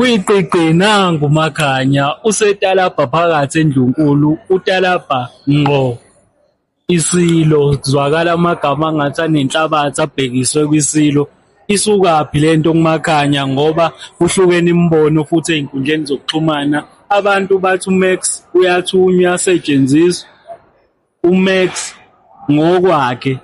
Kwiqiqi nangu Makhanya useTalapha phakathi eNdlunkulu uTalapha ngqo iSilo kuzwakala amagama angathi anenhlabathi abhekiswe kwiSilo. Isukaphi lento kuMakhanya ngoba kuhlukene imibono futhi ey'nkundleni zokuxhumana abantu bathi uMax uyathunywa uyasetshenziswa. uMax ngokwakhe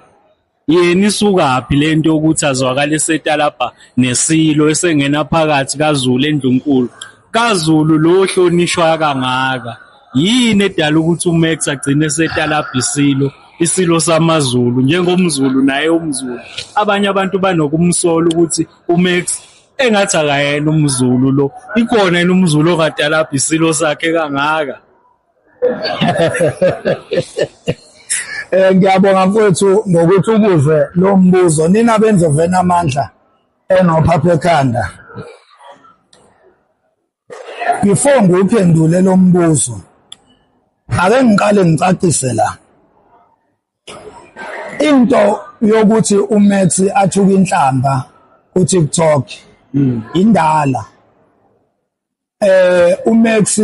yena isukaphi lento yokuthi azwakale eseTalapha neSilo esengena phakathi kaZulu eNdlunkulu. kaZulu lo ohlonishwa kangaka yini edala ukuthi uMax agcine eseTalapha iSilo samaZulu njengomZulu naye umZulu. Abanye abantu banokumsola ukuthi uMax engathi akayena umZulu lo. Ikhona yena umZulu okaTalapha iSilo sakhe kangaka. Ngiyabonga mfowethu ngokuthi ukuze lo mbuzo nina benze vena amandla enophapha ekhanda. Before nguphendule lo mbuzo ake ngiqale ngicacise la. Into yokuthi uMax athuka inhlamba kuTikTok indala. uMax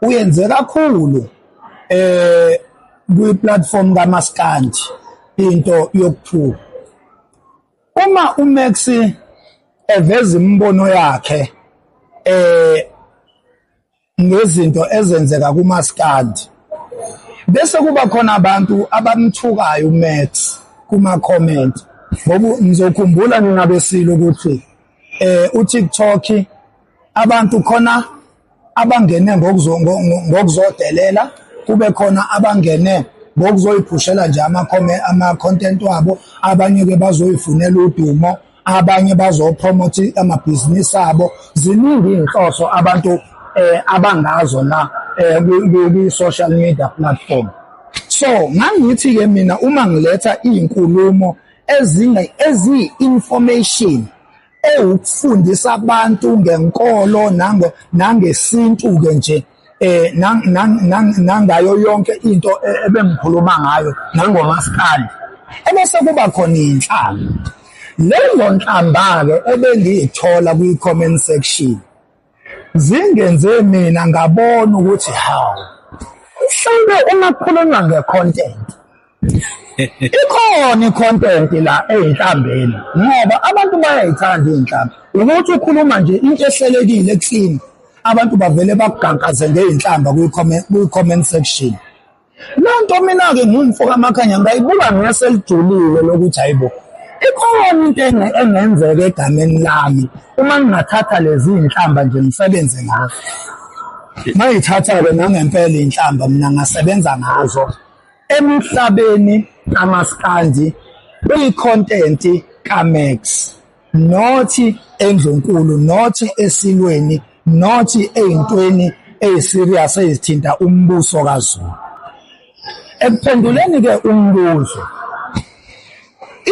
uyenze kakhulu kwi-platform kaMaskandi into yokuthuka. Uma uMax eveza imibono yakhe ngezinto ezenzeka kuMaskandi bese kuba khona abantu abamthukayo uMax kuma-comment. Ngoba ngizokhumbula nina beSilo ukuthi uTikTok abantu khona abangene ngokuzodelela, kube khona abangene ngokuzoyiphushela nje ama-content wabo, abanye-ke bazoyifunela udumo, abanye bazopromote amabhizinisi abo. Ziningi iy'nhloso abantu abangazo la kwi-social media platform. So ngangithi-ke mina uma ngiletha iy'nkulumo eziyi-information ukufundisa abantu ngenkolo nangesintu-ke nje nangayo yonke into ebengikhuluma ngayo nangoMaskandi, ebese kuba khona iy'nhlamba. Lezo nhlamba-ke ebengiyithola kwi-comment section zingenze mina ngabona ukuthi hawu, mhlawumbe uma kukhulunywa nge-content ikhona i-content la ey'nhlambeni ngoba abantu bayayithanda iy'nhlamba. Ukuthi ukhuluma nje into ehlelekile ekusini abantu bavele bakugangaze ngey'nhlamba kwi-comment section. Leyo nto mina-ke ngumfo kaMakhanya ngayibuka ngeselijulile lokuthi hayibo, ikhona into engenzeka egameni lami uma ngingathatha lezi iy'nhlamba nje ngisebenze ngazo. Mayithatha-ke nangempela iy'nhlamba mina ngasebenza ngazo emhlabeni kaMaskandi kwi-content kaMax, nothi eNdlunkulu, nothi eSilweni, nothi ey'ntweni ey'serious ezithinta umbuso kaZulu. Ekuphenduleni-ke umbuzo,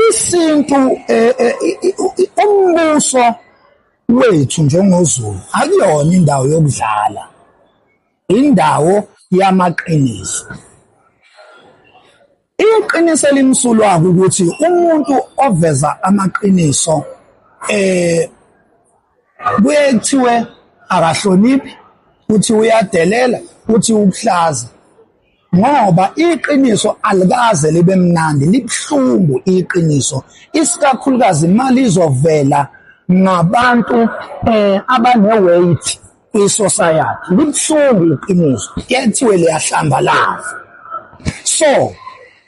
isintu umbuso wethu njengoZulu akuyona indawo yokudlala, indawo yamaqiniso. Iqiniso elimsulwa ukuthi umuntu oveza amaqiniso kuye kuthiwe akahloniphi, uthi uyadelela, uthi ukuhlaza. Ngoba iqiniso alikaze libe mnandi, libuhlungu iqiniso, isikakhulukazi imali izovela ngabantu abane-weight kwi-society. Libuhlungu iqiniso, kuyathiwe liyahlambalaza. So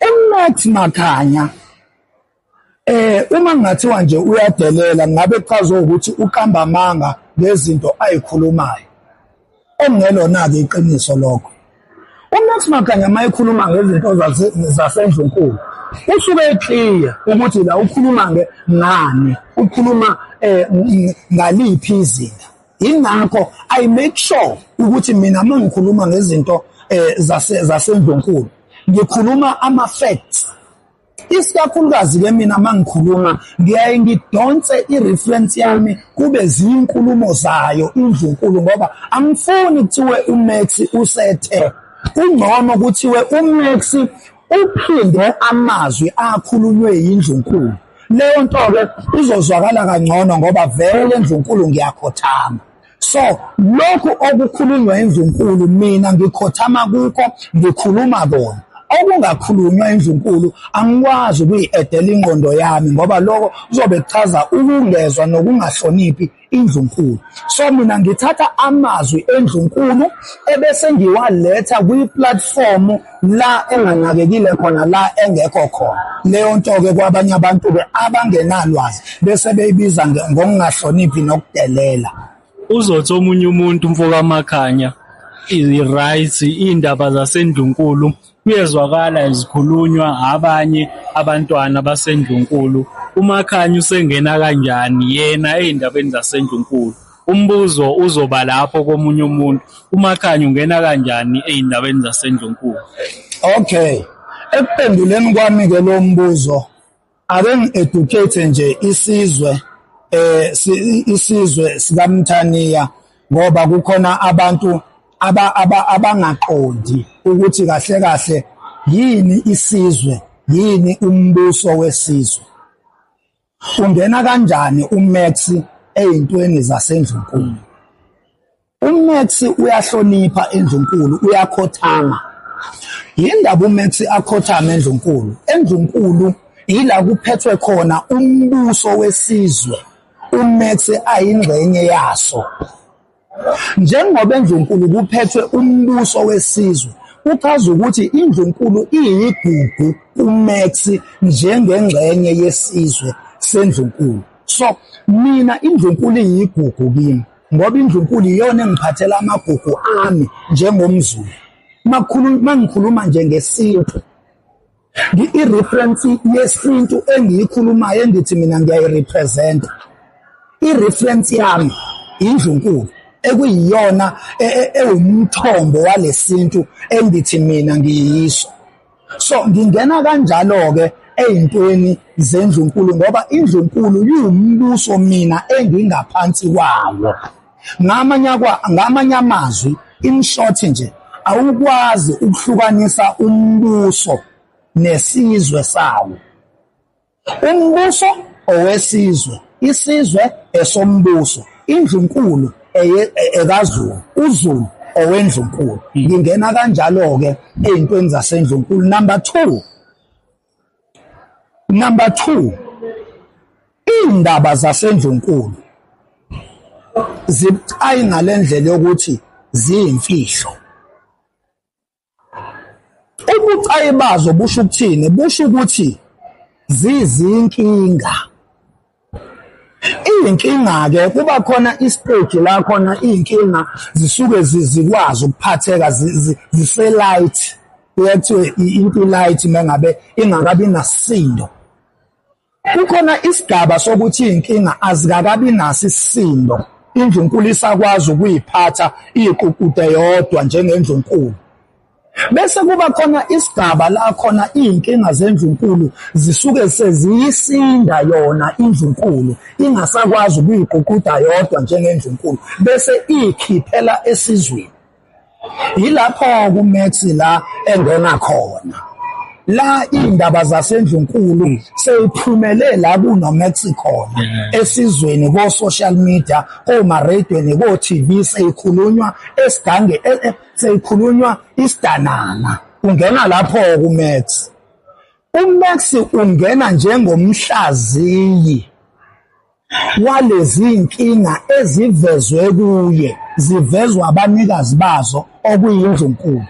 uMax Makhanya uma ngathiwa nje uyadelela ngabe kuchazwe ukuthi uqamba amanga ngezinto ayikhulumayo, okungelona-ke iqiniso lokho. uMax Makhanya mayekhuluma ngezinto zaseNdlunkulu usuke eclear ukuthi la ukhuluma ngani, ukhuluma ngaliphi izinga. Yingakho I make sure ukuthi mina uma ngikhuluma ngezinto zaseNdlunkulu ngikhuluma ama-facts. Isikakhulukazi-ke mina uma ngikhuluma ngiyaye ngidonse i-reference yami kube ziyinkulumo zayo iNdlunkulu, ngoba angifuni kuthiwe uMax usethe. Kungcono kuthiwe uMax uphinde amazwi akhulunywe yiNdlunkulu. Leyo nto-ke izozwakala kangcono ngoba vele eNdlunkulu ngiyakhothama. So lokhu okukhulunywa indlunkulu mina ngikhothama kukho ngikhuluma kona. Okungakhulunywa indlunkulu angikwazi ukuyi-edela ingqondo yami ngoba lokho kuzobe kuchaza ukungezwa nokungahloniphi indlunkulu. So mina ngithatha amazwi endlunkulu ebese ngiwaletha kwi-platform la enganakekile khona, la engekho khona. Leyo nto-ke kwabanye abantu-ke abangenalwazi bese beyibiza ngokungahloniphi nokudelela. Uzothi omunye umuntu mfoka Makhanya i-rights iy'ndaba zasendlunkulu kuyezwakala zikhulunywa abanye abantwana basendlunkulu. uMakhanya usengena kanjani yena ey'ndabeni zasendlunkulu? Umbuzo uzoba lapho komunye umuntu, uMakhanya ungena kanjani ey'ndabeni zasendlunkulu? Okay, ekuphenduleni kwami-ke lo mbuzo ake ngi-educate nje isizwe isizwe sikaMthaniya ngoba kukhona abantu abangaqondi ukuthi kahle kahle yini isizwe, yini umbuso wesizwe. Ungena kanjani uMax ey'ntweni zasendlunkulu? uMax uyahlonipha endlunkulu, uyakhothama. Yindaba uMax akhothama endlunkulu. Endlunkulu ila kuphethwe khona umbuso wesizwe. uMax ayingxenye yaso. Njengoba endlunkulu kuphethwe umbuso wesizwe, kuchaza ukuthi indlunkulu iyigugu kuMax njengengxenye yesizwe sendlunkulu. So mina indlunkulu iyigugu kimi ngoba indlunkulu iyona engiphathela amagugu ami njengomZulu. Mangikhuluma nje ngesintu, i-reference yesintu engiyikhulumayo engithi mina ngiyayirepresenta, i-reference yami indlunkulu ekuyiyona ewumthombo walesintu engithi mina ngiyiso. So ngingena kanjalo-ke ey'ntweni zendlunkulu ngoba indlunkulu yiwumbuso mina engingaphansi kwawo. Ngamanye amazwi, in short nje, awukwazi ukuhlukanisa umbuso nesizwe sawo. Umbuso owesizwe, isizwe esombuso, indlunkulu ekaZulu, uZulu owendlunkulu. Ngingena kanjalo-ke ey'ntweni zasendlunkulu. Number two, iy'ndaba zasendlunkulu zibucayi ngale ndlela yokuthi ziyimfihlo. Ubucayi bazo busho ukuthini? Busho ukuthi zizinkinga. Iy'nkinga-ke kuba khona istage la khona iy'nkinga zisuke zikwazi ukuphatheka zise-light. Kuyathiwe into light mengabe ingakabi nasisindo. Kukhona isigaba sokuthi iy'nkinga azikakabi naso isisindo. Indlunkulu isakwazi ukuyiphatha iyiqukude yodwa njengendlunkulu. Bese kuba khona isigaba la khona iy'nkinga zendlunkulu zisuke seziyisinda yona indlunkulu, ingasakwazi ukuyiqukuda yodwa njengendlunkulu, bese iyikhiphela esizweni. Yilapho kuMax la engena khona. La iy'ndaba zasendlunkulu seyiphumele la kunoMax khona esizweni, ko-social media, komareyidweni, ko-TV, seyikhulunywa esigange, seyikhulunywa isidanana. Ungena lapho kuMax. uMax ungena njengomhlaziyi walezi nkinga ezivezwe kuye, zivezwa abanikazi bazo okuyindlunkulu.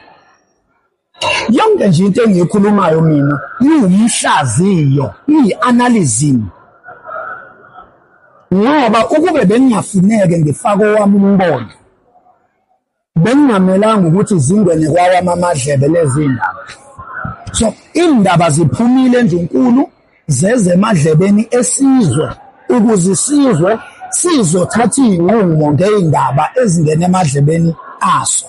Yonke nje into engiyikhulumayo mina iwumhlaziyo, iyi-analysis. Ngoba ukube bengingafuneke ngifake owami umbono, bengingamelanga ukuthi zingene kwawami amadlebe lezi ndaba. So indaba ziphumile endlunkulu zeze emadlebeni esizwe ukuze isizwe sizothatha iy'nqumo ngey'ndaba ezingena emadlebeni aso.